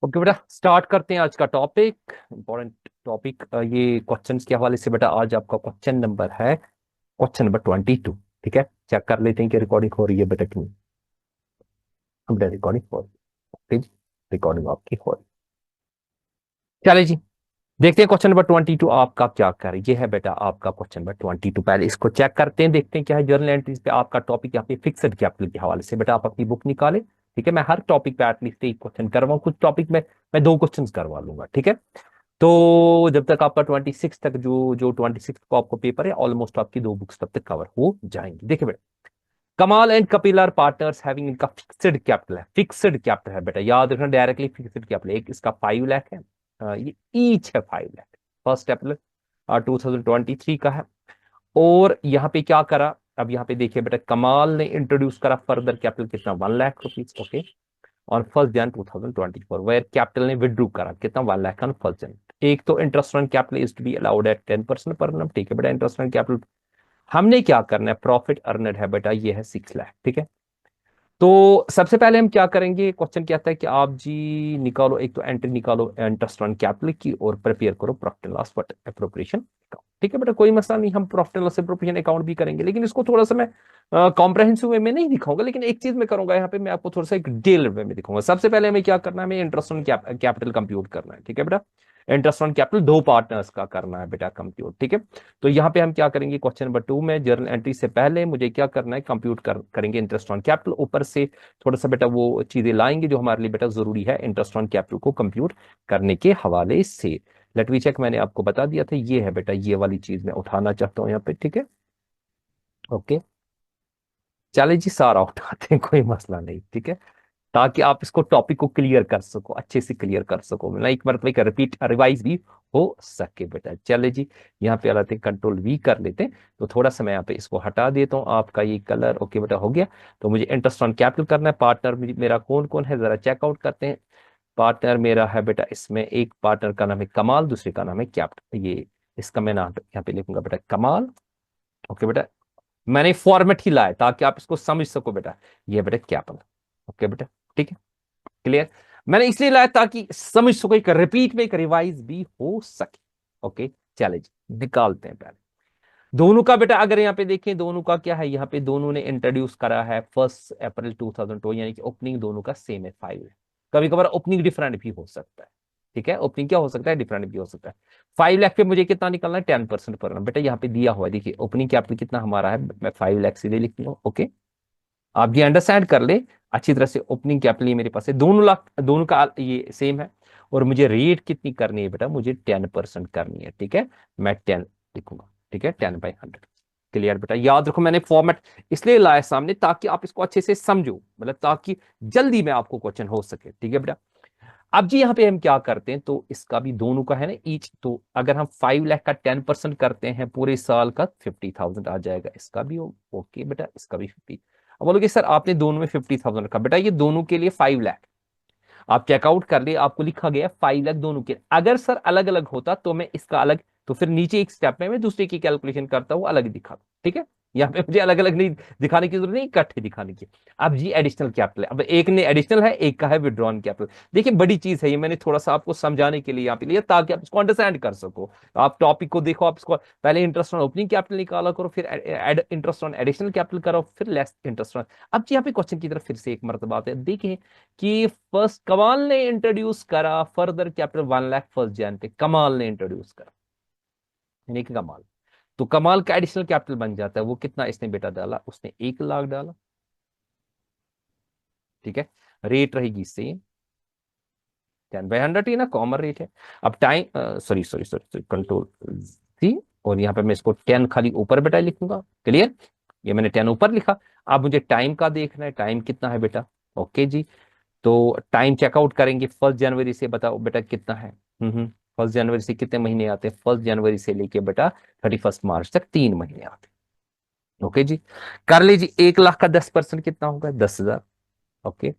Okay बेटा, start करते हैं आज का टॉपिक। इंपॉर्टेंट टॉपिक ये क्वेश्चंस के हवाले से बेटा। आज आपका क्वेश्चन नंबर है क्वेश्चन नंबर 22। ठीक है, चेक कर लेते हैं कि रिकॉर्डिंग हो रही है बेटा कि नहीं। बेटा रिकॉर्डिंग हो रही है, ठीक, रिकॉर्डिंग आपकी हो रही है। चले जी, देखते हैं क्वेश्चन नंबर 22 आपका क्या कर ये है बेटा। आपका क्वेश्चन नंबर 22, पहले इसको चेक करते हैं, देखते हैं क्या है जर्नल एंट्रीज पे आपका टॉपिक यहाँ पे फिक्स्ड कैपिटल के हवाले से। बेटा आप अपनी बुक निकाले, ठीक है। मैं हर टॉपिक पे एटलीस्ट एक क्वेश्चन करवाऊँ, कुछ टॉपिक में मैं दो क्वेश्चन करवा लूंगा, ठीक है। तो जब तक आपका 26 तक जो जो 26 को आपको पेपर है, ऑलमोस्ट आपकी दो बुक्स तब तक कवर हो जाएंगी। देखिए बेटा, Kamal and Kapil are partners having, इनका फिक्स्ड कैपिटल है, फिक्स्ड कैपिटल है बेटा, याद रखना डायरेक्टली फिक्स्ड कैपिटल। एक इसका 5 लाख है, ये ईच है 5 लाख। फर्स्ट कैपिटल 2023 का है। और यहाँ पे क्या करा, अब यहाँ पे देखिए बेटा, कमाल ने इंट्रोड्यूस करा फर्दर कैपिटल कितना, 1 lakh rupees, okay, on 1 Jan 2024, where capital ने विड्रू करा कितना, 1 लाख ऑन 1 Jan। एक तो interest on capital is to be allowed at 10% पर annum, ठीक है बेटा। इंटरेस्ट ऑन कैपिटल हमने क्या करना है, प्रॉफिट अर्नड है बेटा, ये है 6 लाख, ठीक है। तो सबसे पहले हम क्या करेंगे, क्वेश्चन क्या आता है कि आप जी निकालो, एक तो एंट्री निकालो इंटरेस्ट ऑन कैपिटल की, और प्रिपेयर करो profit and loss appropriation account, ठीक है बेटा। कोई मसला नहीं, हम profit and loss appropriation account भी करेंगे, लेकिन इसको थोड़ा सा मैं कॉम्प्रहेंसिव वे में नहीं दिखाऊंगा, लेकिन एक चीज मैं करूंगा यहाँ पे, मैं आपको थोड़ा सा एक डिटेल वे में दिखाऊंगा। सबसे पहले हमें क्या करना है, हमें इंटरेस्ट ऑन कैपिटल कंप्यूट करना है, ठीक है बेटा। इंटरेस्ट ऑन कैपिटल दो पार्टनर्स का करना है बेटा कंप्यूट, ठीक है। तो यहाँ पे हम क्या करेंगे, क्वेश्चन नंबर 2 में जर्नल एंट्री से पहले मुझे क्या करना है, कंप्यूट करेंगे इंटरेस्ट ऑन कैपिटल, ऊपर से थोड़ा सा बेटा वो चीजें लाएंगे जो हमारे लिए बेटा जरूरी है इंटरेस्ट ऑन कैपिटल को कंप्यूट करने के हवाले से। लेट मी चेक, मैंने आपको बता दिया था, ये है बेटा, ये वाली चीज मैं उठाना चाहता हूँ यहाँ पे, ठीक है। ओके, चले जी, सारा उठाते हैं, कोई मसला नहीं, ठीक है, ताकि आप इसको टॉपिक को क्लियर कर सको, अच्छे से क्लियर कर सको, मतलब एक मतलब एक रिपीट रिवाइज भी हो सके बेटा। चले जी, यहाँ पे आते हैं, कंट्रोल V कर लेते हैं। तो थोड़ा सा मैं यहाँ पे इसको हटा देता हूँ, आपका ये कलर, ओके बेटा हो गया। तो मुझे इंटरेस्ट ऑन कैपिटल करना है, पार्टनर मेरा कौन कौन है, जरा चेकआउट करते हैं। पार्टनर मेरा है बेटा, इसमें एक पार्टनर का नाम है कमाल, दूसरे का नाम है कैपिटल, ये इसका मैं नाम यहाँ पे लिखूंगा बेटा कमाल, ओके बेटा। मैंने फॉर्मेट ही लाया ताकि आप इसको समझ सको बेटा, ये बेटा कैपिटल, ओके बेटा, ठीक है, क्लियर। मैंने इसलिए लाया ताकि समझ सको, एक रिपीट में एक रिवाइज भी हो सके, ओके। चैलेंज निकालते हैं पहले दोनों का बेटा। अगर यहाँ पे देखें, दोनों का क्या है, यहाँ पे दोनों ने इंट्रोड्यूस करा है 1 अप्रैल 2002, यानी कि ओपनिंग दोनों का सेम है, 5 है। कभी कभार ओपनिंग डिफरेंट भी हो सकता है, ठीक है, ओपनिंग क्या हो सकता है, डिफरेंट भी हो सकता है। 5 लाख पे मुझे कितना निकलना है, 10% पर annum। बेटा यहाँ पे दिया हुआ है, देखिए ओपनिंग कैपिटल कितना हमारा है, मैं 5 लाख सीधे लिख दूंगा, ओके। आप ये अंडरस्टैंड कर ले अच्छी तरह से, ओपनिंग कैपिटल ये मेरे पास है, 2 लाख, दोनों का ये सेम है। और मुझे रेट कितनी करनी है बेटा, मुझे 10% करनी है, ठीक है। मैं 10 लिखूंगा, ठीक है, 10/100। क्लियर बेटा, याद रखो मैंने फॉर्मेट इसलिए लाया सामने ताकि आप इसको अच्छे से समझो, मतलब ताकि जल्दी में आपको क्वेश्चन हो सके, ठीक है बेटा। अब जी यहाँ पे हम क्या करते हैं, तो इसका भी दोनों का है ना ईच, तो अगर हम 5 लाख का 10% करते हैं, पूरे साल का 50,000 आ जाएगा, इसका भी ओके बेटा, इसका भी 50। अब बोलोगे सर आपने दोनों में 50,000 रखा, बेटा ये दोनों के लिए 5 लाख, आप चेकआउट कर लिए, आपको लिखा गया 5 लाख दोनों के। अगर सर अलग अलग होता तो मैं इसका अलग, तो फिर नीचे एक स्टेप में मैं दूसरे की कैलकुलेशन करता हूं, अलग दिखाता, ठीक है। यहाँ पे मुझे अलग अलग नहीं दिखाने की जरूरत नहीं, इकट्ठे दिखाने की। अब जी एडिशनल कैपिटल है, अब एक ने एडिशनल है, एक का है विड्रॉन कैपिटल। देखिए बड़ी चीज है ये, मैंने थोड़ा सा आपको समझाने के लिए यहाँ पे लिया ताकि आप इसको अंडरस्टैंड कर सको। आप टॉपिक को देखो, आप इसको पहले इंटरेस्ट ऑन ओपनिंग कैपिटल निकाला करो, फिर इंटरेस्ट ऑन एडिशनल कैपिटल करो, फिर लेस इंटरेस्ट ऑन। अब जी यहाँ पे क्वेश्चन की तरफ फिर से एक मरतबा आते हैं, देखें कि फर्स्ट कमाल ने इंट्रोड्यूस करा फर्दर कैपिटल 1 लाख 1 Jan पे, कमाल ने इंट्रोड्यूस करा, यानी कि कमाल। तो कमाल का एडिशनल कैपिटल बन जाता है, वो कितना इसने बेटा डाला, उसने 1 लाख डाला, ठीक है। रेट रहेगी सेम, 10/100 ही ना, कॉमन रेट है। अब time, sorry sorry sorry, control C, और यहाँ पे मैं इसको 10 खाली ऊपर बेटा लिखूंगा, क्लियर। ये मैंने 10 ऊपर लिखा। अब मुझे टाइम का देखना है, टाइम कितना है बेटा, ओके जी। तो टाइम चेकआउट करेंगे 1 जनवरी से, बताओ बेटा कितना है। 1 जनवरी से कितने महीने आते हैं, 1 जनवरी से लेके बेटा 31 मार्च तक 3 महीने आते हैं, ओके जी। कर लीजिए, 1 लाख का 10% कितना होगा, 10,000, ओके।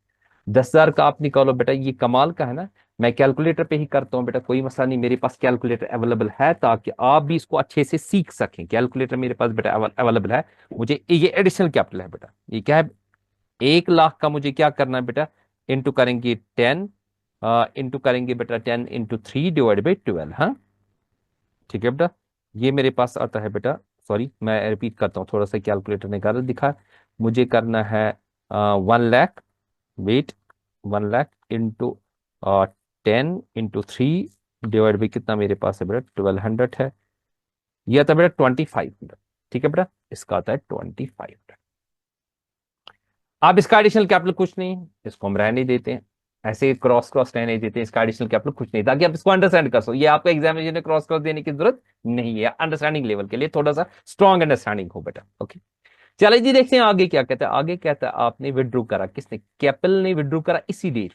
10,000 का आप निकालो बेटा, ये कमाल का है ना। मैं कैलकुलेटर पे ही करता हूँ बेटा, कोई मसला नहीं, मेरे पास कैलकुलेटर अवेलेबल है ताकि आप भी इसको अच्छे से सीख सकें। कैलकुलेटर मेरे पास बेटा अवेलेबल है। मुझे ये एडिशनल कैपिटल है बेटा, ये क्या है, 1 लाख का मुझे क्या करना है बेटा, इंटू करेंगे 10, इंटू करेंगे बेटा 10 इंटू 3 डिवाइड बाई 12। हाँ ठीक है बेटा, ये मेरे पास आता है बेटा, सॉरी मैं रिपीट करता हूँ, थोड़ा सा कैलकुलेटर ने गलत दिखा। मुझे करना है 1 lakh, wait, 1 lakh into 10 into 3 divide by कितना मेरे पास है बेटा 1200 है। ये आता है बेटा 2500। ठीक है बेटा, इसका आता है 2500। अब इसका एडिशनल कैपिटल कुछ नहीं है, इसको हम रहने देते हैं, ऐसे क्रॉस क्रॉस रहने देते हैं, इसका एडिशनल कैपिटल कुछ नहीं, ताकि आप इसको अंडरस्टैंड कर सको। ये आपको एग्जामिनेशन में क्रॉस क्रॉस देने की जरूरत नहीं है, अंडरस्टैंडिंग लेवल के लिए थोड़ा सा स्ट्रॉन्ग अंडरस्टैंडिंग हो बेटा। ओके चलिए जी, देखते हैं आगे क्या कहता है। आगे कहता है आपने विड्रू करा, किसने? कैपिटल ने विड्रू करा इसी डेट।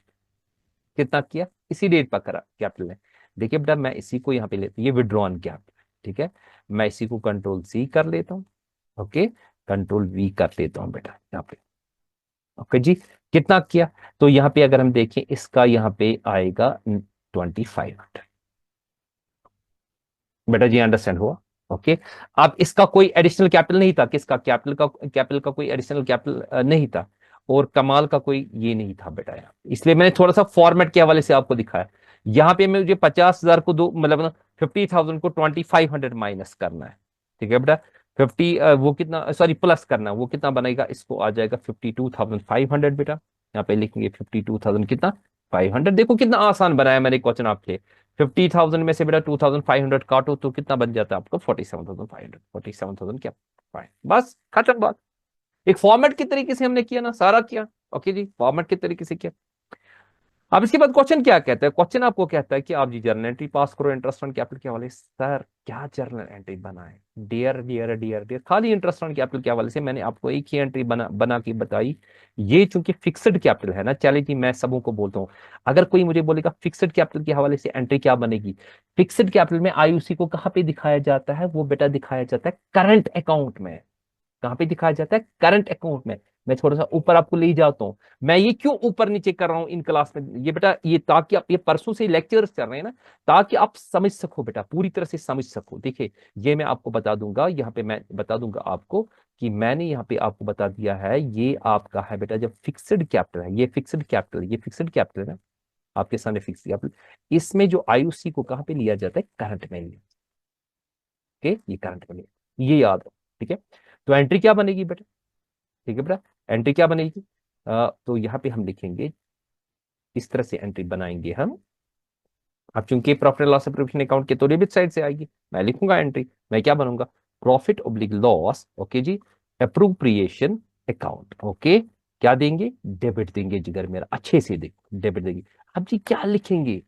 कितना किया? इसी डेट पर करा कैपिटल ने। देखिए बेटा, मैं इसी को यहाँ पे लेता हूँ, ये विड्रॉन कैपिटल, ठीक है। मैं इसी को कंट्रोल सी कर लेता हूँ, ओके, कंट्रोल वी कर लेता हूँ बेटा यहाँ पे। ओके जी, कितना किया? तो यहाँ पे अगर हम देखें, इसका यहाँ पे आएगा 2500 बेटा जी, अंडरस्टैंड हुआ? ओके, अब इसका कोई एडिशनल कैपिटल नहीं था, किसका? कैपिटल का कोई एडिशनल कैपिटल नहीं था, और कमाल का कोई ये नहीं था बेटा यहाँ, इसलिए मैंने थोड़ा सा फॉर्मेट के हवाले से आपको दिखाया। यहाँ पे मुझे 50,000 को दो, मतलब 50,000 को 2500 माइनस करना है, ठीक है बेटा। 50 वो कितना, सॉरी प्लस करना है, वो कितना बनेगा? इसको आ जाएगा 52,500 बेटा। यहाँ पे लिखेंगे 52,000 कितना? 500। देखो कितना आसान बनाया मैंने क्वेश्चन आपके लिए। 50,000 में से बेटा 2,500 काटो तो कितना बन जाता है आपको? 47,500। 47,000 क्या? बस खत्म बात। एक फॉर्मेट के तरीके से हमने किया ना, सारा किया। ओके जी, फॉर्मेट के तरीके से किया। अब इसके बाद क्वेश्चन क्या कहता है? क्वेश्चन आपको कहता है कि आप जी जर्नल एंट्री पास करो इंटरेस्ट ऑन कैपिटल के हवाले से। सर क्या जर्नल एंट्री बनाए? डियर डियर डियर डियर, खाली इंटरेस्ट ऑन कैपिटल के हवाले से मैंने आपको एक ही एंट्री बना बना के बताई। ये चूंकि फिक्स्ड कैपिटल है ना, चले जी मैं सबों को बोलता हूँ, अगर कोई मुझे बोलेगा फिक्स्ड कैपिटल के हवाले से एंट्री क्या बनेगी, फिक्स्ड कैपिटल में आईयूसी को कहाँ पे दिखाया जाता है? वो बेटा दिखाया जाता है करंट अकाउंट में। कहां पे दिखाया जाता है? करंट अकाउंट में। मैं थोड़ा सा ऊपर आपको ले जाता हूं। मैं ये क्यों ऊपर नीचे कर रहा हूं इन क्लास में, ये बेटा ये ताकि आप, ये परसों से लेक्चर्स चल रहे हैं ना, ताकि आप समझ सको बेटा, पूरी तरह से समझ सको। देखिए ये मैं आपको बता दूंगा, यहाँ पे मैं बता दूंगा आपको कि मैंने यहाँ पे आपको बता दिया है, ये आपका है बेटा जब फिक्स्ड कैपिटल है, ये फिक्स्ड कैपिटल, ये फिक्स्ड कैपिटल है ना आपके सामने, फिक्स्ड कैपिटल, इसमें जो आईयूसी को कहां पे लिया जाता है? करंट में लिया। ओके, ये करंट में लिया, ये याद हो, ठीक है। तो एंट्री क्या बनेगी बेटा? ठीक है बेटा, एंट्री क्या बनेगी? तो यहाँ पे हम लिखेंगे, इस तरह से एंट्री बनाएंगे हम। अब चूंकि profit and loss provision account के तो डेबिट साइड से आएगी, मैं लिखूंगा एंट्री, मैं क्या बनूंगा? प्रॉफिट ऑब्लिक लॉस, ओके जी, अप्रोप्रिएशन अकाउंट। ओके, क्या देंगे? डेबिट देंगे जिगर मेरा, अच्छे से देखो, डेबिट देंगे। अब जी क्या लिखेंगे?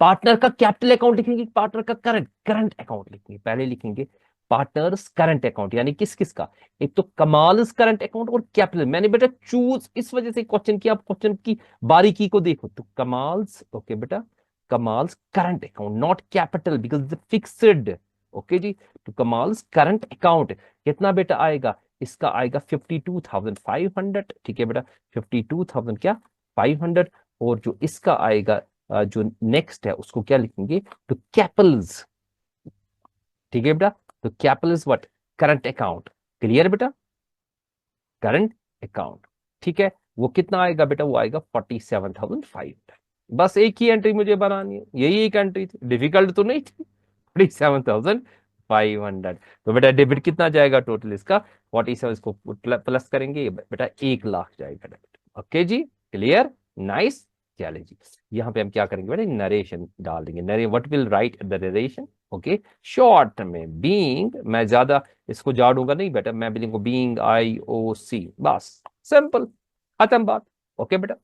पार्टनर का कैपिटल अकाउंट लिखेंगे, पार्टनर का करंट करंट अकाउंट लिखेंगे? पहले लिखेंगे पार्टनर्स करंट अकाउंट, यानी किस किस का? एक तो कमाल्स करंट अकाउंट और कैपिटल। मैंने बेटा चूज इस वजह से क्वेश्चन किया, आप क्वेश्चन की बारीकी को देखो तो कमाल्स, ओके बेटा, Kamal's current account, not capital because fixed. Okay जी, तो कमाल्स करंट अकाउंट कितना बेटा आएगा? इसका आएगा 52,500, ठीक है बेटा, 52,000 क्या? 500। और जो इसका आएगा जो नेक्स्ट है उसको क्या लिखेंगे? तो कैपिटल्स, ठीक है बेटा, तो Capitals what? Current account. Clear बेटा? करंट अकाउंट, ठीक है। वो कितना आएगा बेटा? वो आएगा 47,500। बस एक ही एंट्री मुझे बनानी है, यही एक एंट्री थी, डिफिकल्ट तो नहीं थी। 47,500। तो बेटा डेबिट कितना जाएगा टोटल इसका? 47, इसको प्लस करेंगे बेटा 1 लाख जाएगा डेबिट। ओके जी, क्लियर, नाइस। चले जी, यहाँ पे हम क्या करेंगे बेटा? नरेशन डाल देंगे, नरे what will write the narration. Okay, short में बीइंग, मैं ज्यादा इसको जाड़ूंगा नहीं बेटा, मैं भी लिखूंगा बीइंग IOC, बस सिंपल, खत्म बात। ओके बेटा,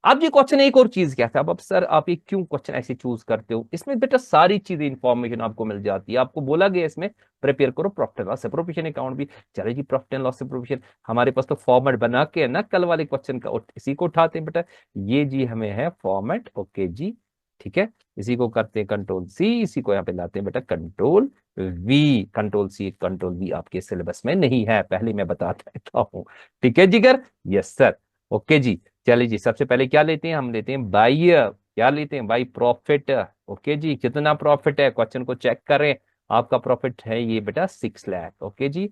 अब ये क्वेश्चन एक और चीज क्या था? अब सर आप ये क्यों क्वेश्चन ऐसे चूज करते हो? इसमें बेटा सारी चीजें इंफॉर्मेशन आपको मिल जाती है, आपको बोला गया इसमें प्रिपेयर करो profit and loss provision account भी। चले जी, प्रॉफिट एंड लॉस प्रोविजन हमारे पास तो फॉर्मेट बना के है ना कल वाले क्वेश्चन का, और इसी को उठाते हैं बेटा, ये जी हमें है फॉर्मेट। ओके जी, ठीक है, इसी को करते हैं कंट्रोल सी, इसी को यहाँ पे लाते हैं बेटा control V. Control C control V आपके सिलेबस में नहीं है, पहले मैं बता देता हूँ, ठीक है जिगर? Yes sir. ओके जी, चलिए जी, सबसे पहले क्या लेते हैं? हम लेते हैं बाई, क्या लेते हैं? By profit. ओके जी, कितना प्रॉफिट है? क्वेश्चन को चेक करें, आपका प्रॉफिट है ये बेटा 6 लाख। ओके जी,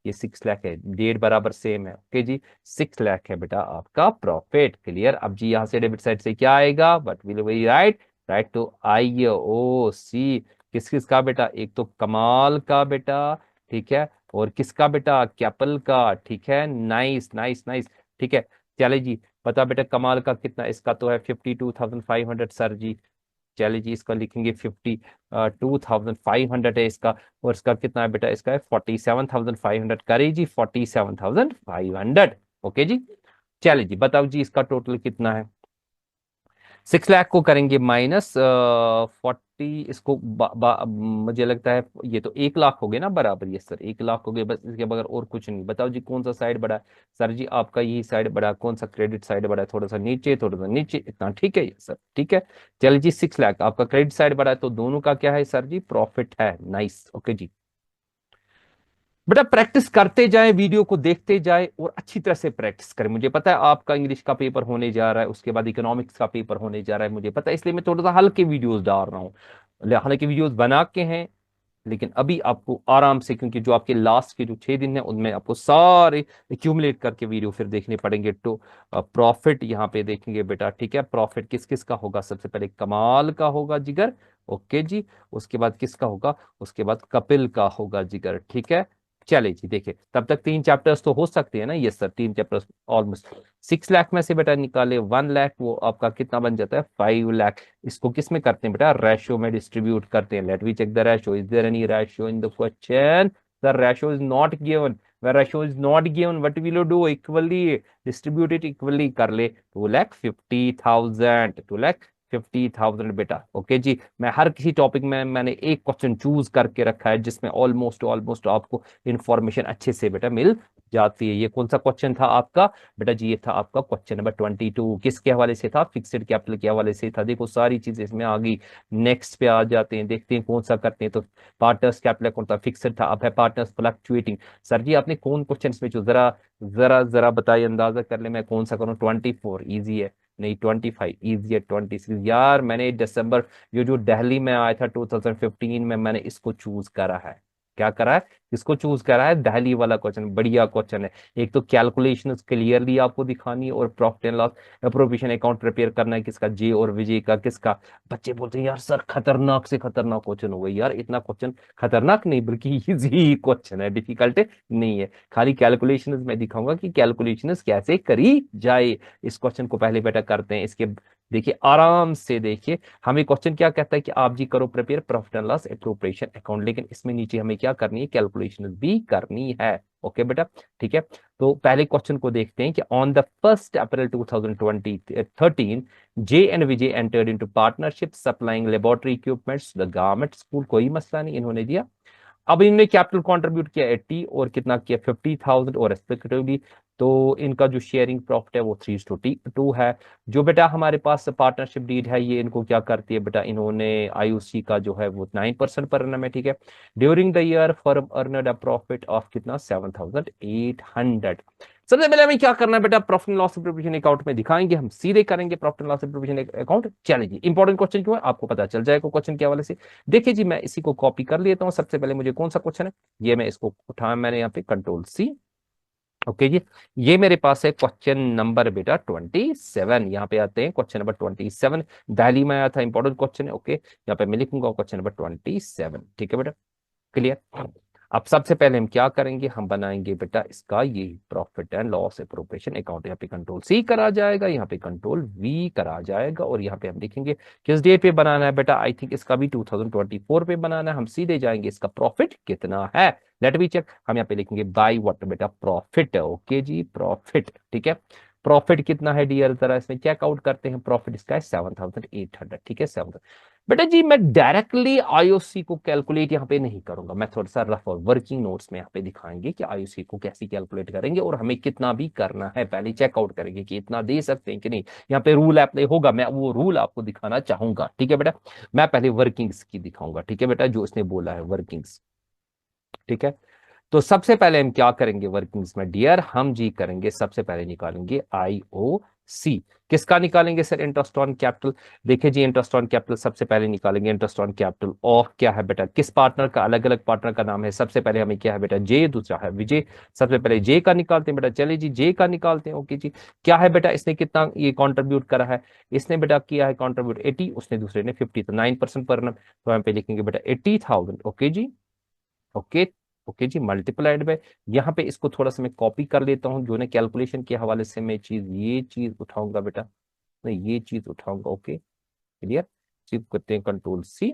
ये 6 लाख है, डेट बराबर सेम है। ओके जी, 6 लाख है बेटा आपका प्रॉफिट। क्लियर। अब जी यहाँ से डेबिट साइड से क्या आएगा, but will we write, write to I O C. किस किस का बेटा, एक तो कमाल का बेटा, ठीक है, और किसका बेटा, कैपल का। ठीक है, नाइस नाइस नाइस। ठीक है, चले जी, बता बेटा कमाल का कितना, इसका तो है 52,500 सर जी। चलिए जी, इसका लिखेंगे 52,500 है इसका, और इसका कितना है बेटा, इसका है 47,500। करे जी 47,500। ओके जी, चलिए जी बताओ जी इसका टोटल कितना है। 6 लाख को करेंगे माइनस 40, इसको मुझे लगता है ये तो 1 लाख हो गए ना बराबर, ये सर 1 लाख हो गए बस, इसके बगैर और कुछ नहीं। बताओ जी कौन सा साइड बड़ा है। सर जी आपका यही साइड बड़ा है। कौन सा, क्रेडिट साइड बड़ा है, थोड़ा सा नीचे, थोड़ा सा नीचे, इतना ठीक है ये सर, ठीक है। चलिए जी 6 लाख आपका क्रेडिट साइड बड़ा है, तो दोनों का क्या है सर जी, प्रॉफिट है। नाइस, ओके जी। बेटा प्रैक्टिस करते जाए, वीडियो को देखते जाए और अच्छी तरह से प्रैक्टिस करें। मुझे पता है आपका इंग्लिश का पेपर होने जा रहा है, उसके बाद इकोनॉमिक्स का पेपर होने जा रहा है, मुझे पता है, इसलिए मैं थोड़ा सा हल्के वीडियोस डाल रहा हूँ। हालांकि वीडियोस बना के हैं, लेकिन अभी आपको आराम से, क्योंकि जो आपके लास्ट के जो 6 दिन है उनमें आपको सारे एक्यूमुलेट करके वीडियो फिर देखने पड़ेंगे। तो प्रॉफिट यहाँ पे देखेंगे बेटा, ठीक है। प्रॉफिट किस किस का होगा, सबसे पहले कमाल का होगा जिगर, ओके जी। उसके बाद किसका होगा, उसके बाद कपिल का होगा जिगर, ठीक है। चले जी देखिए, तब तक 3 चैप्टर्स तो हो सकते हैं ना, yes sir 3 chapters almost. 6 lakh में से बेटा निकाले 1 लाख, वो आपका कितना बन जाता है, 5 लाख। इसको किस में करते हैं बेटा, रेशियो में डिस्ट्रीब्यूट करते हैं। Let we check the ratio, is there any ratio in the question. The ratio is not given, where ratio is not given, what will you do, equally distribute it, equally कर ले। 2,50,000, 2,50,000 बेटा। Okay जी, मैं हर किसी topic में मैंने एक question choose करके रखा है जिसमें ऑलमोस्ट ऑलमोस्ट आपको इंफॉर्मेशन अच्छे से बेटा मिल जाती है। ये कौन सा क्वेश्चन था आपका बेटा जी, ये था आपका क्वेश्चन नंबर 22। किसके हवाले से था, फिक्स्ड कैपिटल के हवाले से था। देखो सारी चीजें इसमें आ गई। नेक्स्ट पे आ जाते हैं, देखते हैं कौन सा करते हैं। तो पार्टनर्स कैपिटल कौन था, फिक्स्ड था। अब है पार्टनर्स फ्लक्चुएटिंग। सर जी आपने कौन क्वेश्चन में जो, जरा जरा जरा बताइए, अंदाजा कर ले मैं कौन सा करूं। 24 इजी है, नहीं 25 इजी है, 26 यार मैंने दिसंबर, ये जो दिल्ली में आया था 2015 में, मैंने इसको चूज करा है। क्या करा है, इसको चूज करा है, दिल्ली वाला क्वेश्चन, बढ़िया क्वेश्चन है। एक तो कैलकुलेशन क्लियरली आपको दिखानी है, और profit and loss appropriation account prepare करना है, किसका, जे और विजय का, किसका। बच्चे बोलते हैं यार सर खतरनाक से खतरनाक क्वेश्चन हो गई यार, इतना क्वेश्चन खतरनाक नहीं बल्कि इजी क्वेश्चन है, डिफिकल्ट नहीं है। खाली कैलकुलेशंस मैं दिखाऊंगा कि कैलकुलेशंस कैसे करी जाए। इस क्वेश्चन को पहले बेटा करते हैं, इसके देखिए आराम से देखिए। हमें क्वेश्चन क्या कहता है कि आप जी करो prepare profit and loss appropriation account, लेकिन इसमें नीचे हमें क्या करनी है, कैलकुलेशन भी करनी है। ओके बेटा, ठीक है। तो पहले क्वेश्चन को देखते हैं कि on the 1 April 2013 J and Vijay entered into partnership supplying laboratory equipments the government school. कोई मसला नहीं, इन्होंने दिया। अब इन्होंने कैपिटल कंट्रीब्यूट किया 80 और कितना किया 50,000, और रेस्पेक्टिवली तो इनका जो शेयरिंग प्रॉफिट है वो 3:2 है। जो बेटा हमारे पास पार्टनरशिप डीड है, ये इनको क्या करती है बेटा, इन्होंने आईओसी का जो है वो 9% पर annum है, ठीक है। During the year firm earned a profit of कितना, 7,800। सबसे पहले हमें क्या करना है बेटा, profit and loss provision account में दिखाएंगे, हम सीधे करेंगे profit and loss provision account. चलिए इंपॉर्टेंट क्वेश्चन क्यों है आपको पता चल जाएगा क्वेश्चन के हवाले से। देखिए जी मैं इसी को कॉपी कर लेता हूं। सबसे पहले मुझे कौन सा क्वेश्चन है, ये मैं इसको उठाया मैंने यहाँ पे कंट्रोल C। ओके जी, ये मेरे पास है क्वेश्चन नंबर बेटा 27। यहाँ पे आते हैं क्वेश्चन नंबर 27, दिल्ली में आया था, इंपॉर्टेंट क्वेश्चन है। ओके, यहाँ पे मैं लिखूंगा क्वेश्चन नंबर 27, ठीक है बेटा, क्लियर। अब सबसे पहले हम क्या करेंगे, हम बनाएंगे बेटा इसका ये profit and loss appropriation account. यहाँ पे कंट्रोल C करा जाएगा, यहाँ पे कंट्रोल V करा जाएगा, और यहाँ पे हम लिखेंगे किस डेट पे बनाना है बेटा, आई थिंक इसका भी 2024 पे बनाना है। हम सीधे जाएंगे, इसका प्रॉफिट कितना है, लेट मी चेक। हम यहाँ पे लिखेंगे बाय व्हाट बेटा, प्रॉफिट। ओके जी, प्रॉफिट, ठीक है। प्रॉफिट कितना है डियर, जरा इसमें चेकआउट करते हैं। प्रॉफिट इसका है 7,800, ठीक है 7। बेटा जी मैं डायरेक्टली आईओसी को कैलकुलेट यहाँ पे नहीं करूंगा, मैं थोड़ा सा रफ और वर्किंग नोट्स में यहाँ पे दिखाएंगे कि आईओसी को कैसे कैलकुलेट करेंगे और हमें कितना भी करना है। पहले चेकआउट करेंगे कि इतना दे सकते हैं कि नहीं, यहाँ पे रूल अप्लाई होगा, मैं वो रूल आपको दिखाना चाहूंगा, ठीक है बेटा। मैं पहले वर्किंग्स की दिखाऊंगा, ठीक है बेटा, जो इसने बोला है वर्किंग्स, ठीक है। तो सबसे पहले हम क्या करेंगे वर्किंग्स में डियर, हम जी करेंगे सबसे पहले निकालेंगे आई ओ सी। किसका निकालेंगे सर? Interest on capital. देखिए जी, इंटरेस्ट ऑन कैपिटल सबसे पहले निकालेंगे इंटरेस्ट ऑन कैपिटल ऑफ क्या है बेटा, किस पार्टनर का, अलग अलग पार्टनर का नाम है। सबसे पहले हमें क्या है बेटा, जे, दूसरा है विजय। सबसे पहले जे का निकालते हैं बेटा, चलिए जी जे का निकालते हैं। ओके जी, क्या है बेटा, इसने कितना ये कंट्रीब्यूट करा है? इसने बेटा किया है कंट्रीब्यूट 80, उसने दूसरे ने 50, तो 9% पर annum। तो हम पे लिखेंगे बेटा 80,000। ओके जी, ओके, ओके जी, मल्टीप्लाइड बाय, यहाँ पे इसको थोड़ा सा मैं कॉपी कर लेता हूँ, जो ना कैलकुलेशन के हवाले से मैं चीज, ये चीज उठाऊंगा बेटा, मैं ये चीज उठाऊंगा। Okay, clear. चीज करते हैं कंट्रोल सी,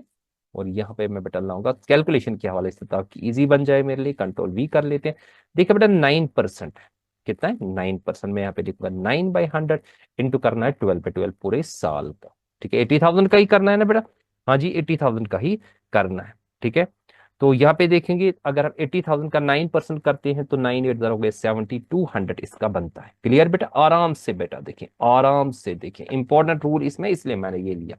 और यहाँ पे मैं बेटा लाऊंगा कैलकुलेशन के हवाले से ताकि इजी बन जाए मेरे लिए। कंट्रोल वी कर लेते हैं। देखिए बेटा 9% है, कितना है 9%। मैं यहाँ पे लिखूंगा 9/100 इंटू करना है 12/12 पूरे साल का। ठीक है, 80,000 का ही करना है ना बेटा? हाँ जी, 80,000 का ही करना है। ठीक है, तो यहाँ पे देखेंगे अगर हम 80,000 का 9% करते हैं तो 9 8 हो गए 7200 इसका बनता है। क्लियर बेटा? आराम से बेटा देखें, आराम से देखें, इंपॉर्टेंट रूल इसमें इसलिए मैंने ये लिया।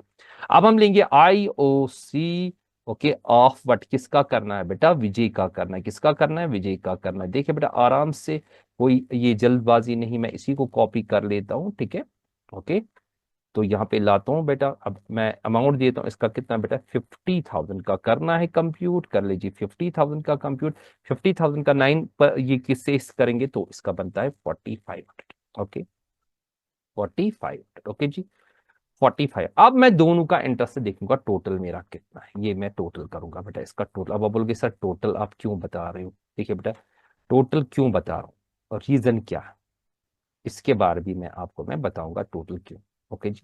अब हम लेंगे IOC। ओके, ऑफ वट, किसका करना है बेटा? विजय का करना है। किसका करना है? विजय का करना है। देखिए बेटा आराम से, कोई ये जल्दबाजी नहीं, मैं इसी को कॉपी कर लेता हूं। ठीक है, ओके, तो यहाँ पे लाता हूँ बेटा। अब मैं अमाउंट देता हूँ, इसका कितना बेटा, 50,000 का करना है कंप्यूट। कर लीजिए 50,000 का कंप्यूट। 50,000 का 9 पर ये किससे करेंगे तो इसका बनता है 4500। ओके, 4500। ओके जी, 45। अब मैं दोनों का इंटरेस्ट देखूंगा टोटल मेरा कितना है, ये मैं टोटल करूंगा बेटा इसका टोटल। अब आप बोलोगे सर टोटल आप क्यों बता रहे हो? देखिए बेटा, टोटल क्यों बता रहा हूँ और रीजन क्या है, इसके बारे भी मैं आपको मैं बताऊंगा टोटल क्यों। ओके जी,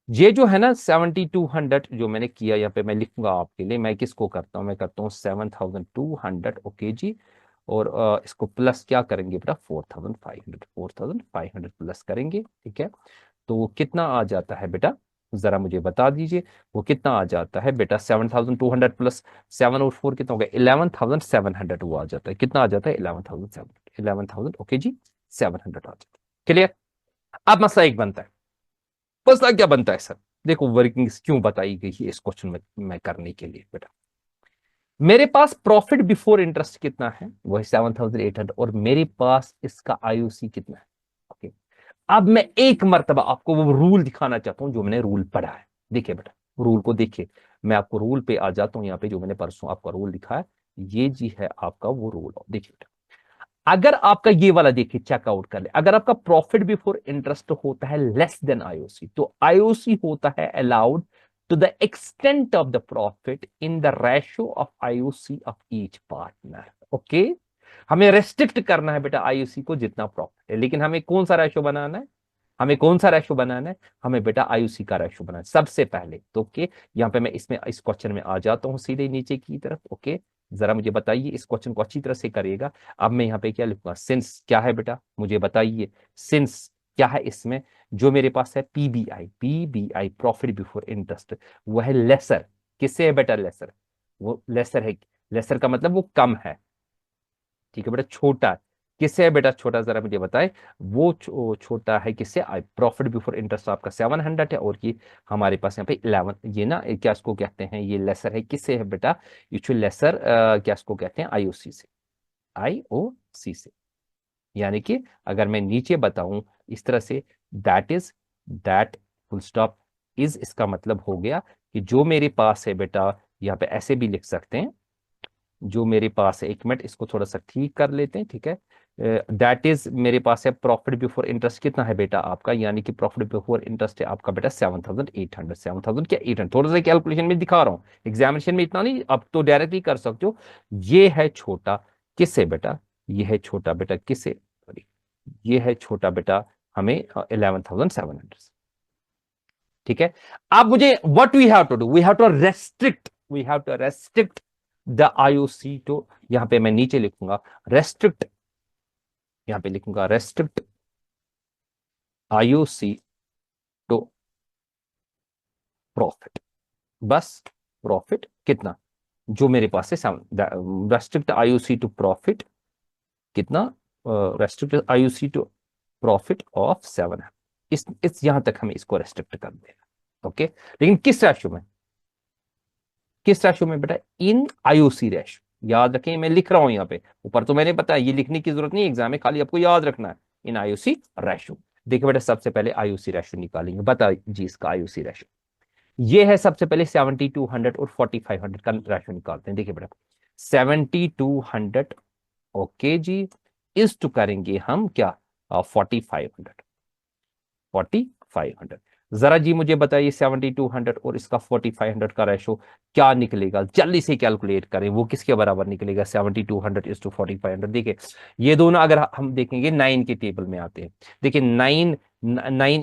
ये जो है ना 7200 जो मैंने किया, यहाँ पे मैं लिखूंगा आपके लिए, मैं किसको करता हूँ, मैं करता हूँ 7200। ओके जी, और इसको प्लस क्या करेंगे बेटा, 4500 प्लस करेंगे। ठीक है, तो वो कितना आ जाता है बेटा, जरा मुझे बता दीजिए, वो कितना आ जाता है बेटा? 7200 प्लस 7 और 4 कितना हो गया? 11,700 वो आ जाता है। कितना आ जाता है? 11,700, 11,000। ओके जी, 700 आ जाता है। क्लियर? अब मसला एक बनता है, मसला क्या बनता है सर? देखो वर्किंग क्यों बताई गई है इस क्वेश्चन में मैं करने के लिए बेटा, मेरे पास प्रॉफिट बिफोर इंटरेस्ट कितना है, वही 7,800, और मेरे पास इसका IOC कितना है। ओके, अब मैं एक मर्तबा आपको वो रूल दिखाना चाहता हूं जो मैंने रूल पढ़ा है। देखिए बेटा, रूल को देखिए, मैं आपको रूल पे आ जाता हूं, यहाँ पे जो मैंने परसों आपका रूल दिखा है, ये जी है आपका वो रूल। देखिए बेटा, अगर आपका ये वाला देखिए चेकआउट कर ले, अगर आपका प्रॉफिट बिफोर इंटरेस्ट होता है लेस देन IOC, तो IOC होता है allowed to the extent of the profit in the ratio ऑफ IOC of each partner. Okay, हमें रेस्ट्रिक्ट करना है बेटा IOC को जितना प्रॉफिट है, लेकिन हमें कौन सा रेशियो बनाना है? हमें कौन सा रेशियो बनाना है? हमें बेटा IOC का रेशियो बनाना है सबसे पहले। तो ओके, यहाँ पे मैं इसमें इस क्वेश्चन में आ जाता हूँ सीधे नीचे की तरफ। ओके, जरा मुझे बताइए इस क्वेश्चन को अच्छी तरह से करिएगा। अब मैं यहाँ पे क्या लिखूंगा, सिंस क्या है बेटा, मुझे बताइए। सिंस क्या है इसमें, जो मेरे पास है PBI प्रॉफिट बिफोर इंटरेस्ट, वो है लेसर। किससे है बेटा? लेसर, वो लेसर है। लेसर का मतलब वो कम है। ठीक है बेटा, छोटा है। किससे है बेटा छोटा, जरा मुझे बताए। वो छोटा है किससे? प्रॉफिट बिफोर इंटरेस्ट आपका 700 है, और ये हमारे पास यहाँ पे 11, ये ना क्या इसको कहते हैं, ये लेसर है। किससे है बेटा? ये लेसर क्या इसको कहते हैं? IOC से, IOC से। यानी कि अगर मैं नीचे बताऊं इस तरह से, that is, that, full stop, is, इसका मतलब हो गया कि जो मेरे पास है बेटा, यहाँ पे ऐसे भी लिख सकते हैं, जो मेरे पास है, एक मिनट इसको थोड़ा सा ठीक कर लेते हैं। ठीक है, दैट इज मेरे पास है प्रॉफिट बिफोर इंटरेस्ट कितना है बेटा आपका, यानी कि प्रॉफिट बिफोर इंटरेस्ट है आपका बेटा 7,800। 7,000 क्या 800, थोड़ा सा कैलकुलेशन में दिखा रहा हूँ, एग्जामिनेशन में इतना नहीं, अब तो डायरेक्टली कर सकते हो। ये है छोटा, किससे बेटा? ये है छोटा बेटा किससे? सॉरी, ये है छोटा बेटा हमें 11,700। ठीक है, अब मुझे what we have to do, we have to restrict, we have to restrict the IOC to, यहां पे मैं नीचे लिखूंगा रेस्ट्रिक्ट, यहां पे लिखूंगा रेस्ट्रिक्ट IOC टू प्रॉफिट। बस प्रॉफिट कितना जो मेरे पास है, रेस्ट्रिक्ट IOC टू प्रॉफिट कितना, restrict IOC to profit of 7 है। इस यहां तक हमें इसको रेस्ट्रिक्ट कर देना। ओके, लेकिन किस रेशियो में? किस रेशो में बेटा? इन IOC रेशो। याद रखें, मैं लिख रहा हूं यहाँ पे, ऊपर तो मैंने बताया, ये लिखने की जरूरत नहीं एग्जाम में, खाली आपको याद रखना है इन IOC रेशो। देखिए बेटा सबसे पहले आईयूसी रेशो निकालेंगे, बता जी इसका आईयूसी रेशो ये है। सबसे पहले 7200 और 4500 का रेशो निकालते हैं। देखिए बेटा 7200 ओके जी इस टू करेंगे हम क्या 4500, 4500। जरा जी मुझे बताइए 7200 और इसका 4500 का रेशो क्या निकलेगा, जल्दी से कैलकुलेट करें, वो किसके बराबर निकलेगा 7200 इज टू 4500। देखिए ये दोनों अगर हम देखेंगे 9 के टेबल में आते हैं। देखिए 9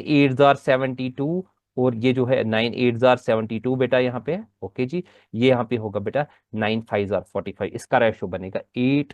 8 जार 72 और ये जो है 9 8 जार 72 बेटा यहाँ पे है ओके जी। ये यहाँ पे होगा बेटा 9 5 जार 45, इसका रेशो बनेगा 8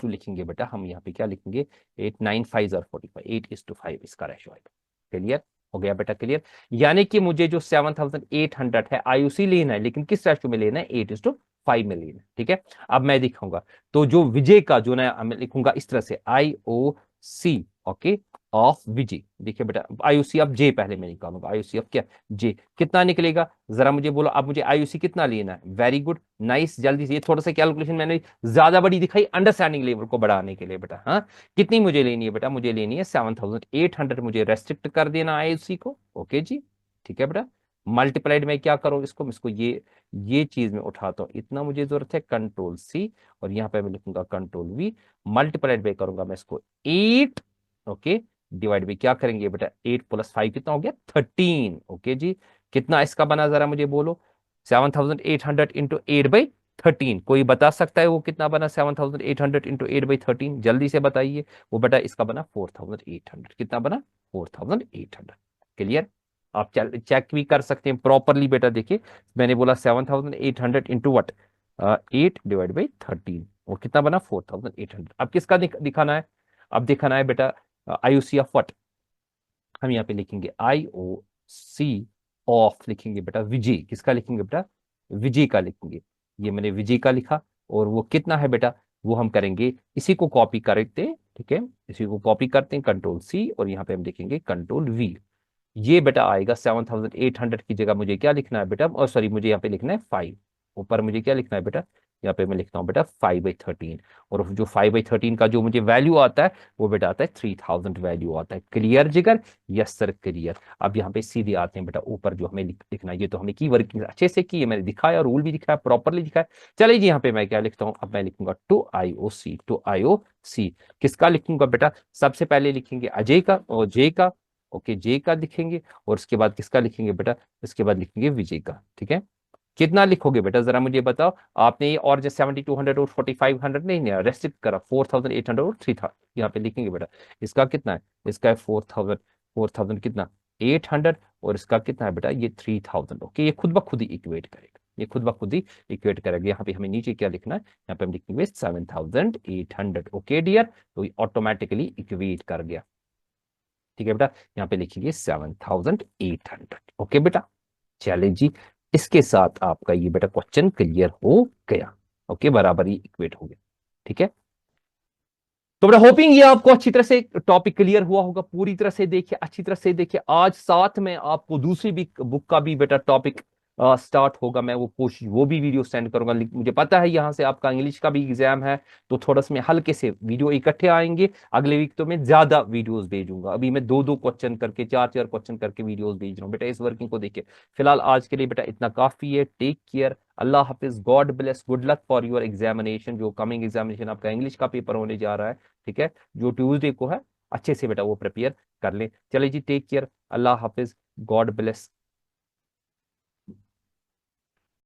लिखेंगे बेटा हम यहाँ पे क्या लिखेंगे 8 9 5 जार 45, 8:5 इसका रेशो आएगा। क्लियर हो गया बेटा, क्लियर। यानी कि मुझे जो 7800 है आईयूसी लेना है, लेकिन किस रेशो में लेना है 8:5 में लेना है। ठीक है, अब मैं दिखाऊंगा। तो जो विजय का जो ना मैं लिखूंगा इस तरह से IOC ओके ऑफ विजय। देखिए बेटा आईयूसी ऑफ जे पहले मैं निकालूंगा, आईयूसी ऑफ क्या जे कितना निकलेगा जरा मुझे बोलो। अब मुझे आईयूसी कितना लेना है, वेरी गुड नाइस। जल्दी से ये थोड़ा सा कैलकुलेशन मैंने ज्यादा बड़ी दिखाई अंडरस्टैंडिंग लेवल को बढ़ाने के लिए बेटा। हाँ कितनी मुझे लेनी है बेटा, मुझे लेनी है 7800, मुझे रेस्ट्रिक्ट कर देना आईयूसी को ओके जी। ठीक है बेटा, मल्टीप्लाइड में क्या करो इसको ये चीज में उठाता हूं, इतना मुझे जरूरत है कंट्रोल सी और यहाँ पे मैं लिखूंगा कंट्रोल वी। मल्टीप्लाइड में करूंगा मैं इसको 8 ओके डिवाइड बाई क्या करेंगे बेटा 8 + 5 कितना हो गया 13 ओके जी। कितना इसका बना जरा मुझे बोलो 7800 इंटू 8/13। कोई बता सकता है वो कितना बना 7800 इंटू 8/13, जल्दी से बताइए। वो बेटा इसका बना 4800। कितना बना 4800। क्लियर, आप चेक भी कर सकते हैं प्रॉपरली बेटा। देखिए मैंने बोला 7800 इंटू वट 8/13 और कितना बना 4800। अब किसका दिखाना है, अब दिखाना है बेटा आईयूसी ऑफ वट। हम यहाँ पे लिखेंगे IOC ऑफ लिखेंगे बेटा विजय। किसका लिखेंगे बेटा विजय का लिखेंगे। ये मैंने विजय का लिखा और वो कितना है बेटा वो हम करेंगे इसी को कॉपी करते हैं। ठीक है, इसी को कॉपी करते हैं कंट्रोल सी और यहाँ पे हम लिखेंगे कंट्रोल वी। ये बेटा आएगा 7800 की जगह मुझे क्या लिखना है बेटा, और सॉरी मुझे यहाँ पे लिखना है 5। ऊपर मुझे क्या लिखना है बेटा, यहाँ पे मैं लिखता हूँ बेटा 5/13 और जो 5/13 का जो मुझे वैल्यू आता है वो बेटा आता है 3000 वैल्यू आता है। क्लियर जिगर, यस सर क्लियर। अब यहाँ पे सीधे आते हैं बेटा ऊपर जो हमें लिखना है, ये तो हमने की वर्किंग अच्छे से की है, मैंने दिखाया रूल भी दिखाया प्रॉपरली दिखाया। चलिए जी यहाँ पे मैं क्या लिखता हूँ, अब मैं लिखूंगा टू IOC किसका लिखूंगा बेटा, सबसे पहले लिखेंगे अजय का और जे का ओके जे का लिखेंगे और उसके बाद किसका लिखेंगे बेटा, इसके बाद लिखेंगे विजय का। ठीक है, कितना लिखोगे बेटा जरा मुझे बताओ। आपने ये और जो 7200 और 4500 नहीं रेस्ट्रिक्ट करा 4800 और 3000 यहाँ पे लिखेंगे बेटा। इसका कितना है, इसका है 4000 कितना 800 और इसका कितना है बेटा ये 3000 ओके। ये खुद ब खुद ही इक्वेट करेगा, ये खुद ब खुद ही इक्वेट करेगा। यहाँ पे हमें नीचे क्या लिखना है, यहाँ पे हम लिखेंगे 7800 ओके डियर। तो ये ऑटोमेटिकली इक्वेट कर गया। ठीक है बेटा, यहाँ पे लिखिए 7800 ओके बेटा। चले जी, इसके साथ आपका ये बेटा क्वेश्चन क्लियर हो गया ओके, बराबर ही इक्वेट हो गया। ठीक है, तो बेटा होपिंग ये आपको अच्छी तरह से टॉपिक क्लियर हुआ होगा। पूरी तरह से देखिए, अच्छी तरह से देखिए। आज साथ में आपको दूसरी भी बुक का भी बेटा टॉपिक स्टार्ट होगा, मैं वो कोशिश वो भी वीडियो सेंड करूंगा। मुझे पता है यहाँ से आपका इंग्लिश का भी एग्जाम है, तो थोड़ा सा मैं हल्के से वीडियो इकट्ठे आएंगे। अगले वीक तो मैं ज्यादा वीडियोस भेजूंगा, अभी मैं 2-2 क्वेश्चन करके 4-4 क्वेश्चन करके वीडियोस भेज रहा हूँ बेटा। इस वर्किंग को देखिए, फिलहाल आज के लिए बेटा इतना काफी है। टेक केयर, अल्लाह हाफिज, God bless, good luck for your examination. जो कमिंग एग्जामिनेशन आपका इंग्लिश का पेपर होने जा रहा है, ठीक है, जो ट्यूसडे को है, अच्छे से बेटा वो प्रिपेयर कर ले। चले जी, टेक केयर, अल्लाह हाफिज, गॉड ब्लेस।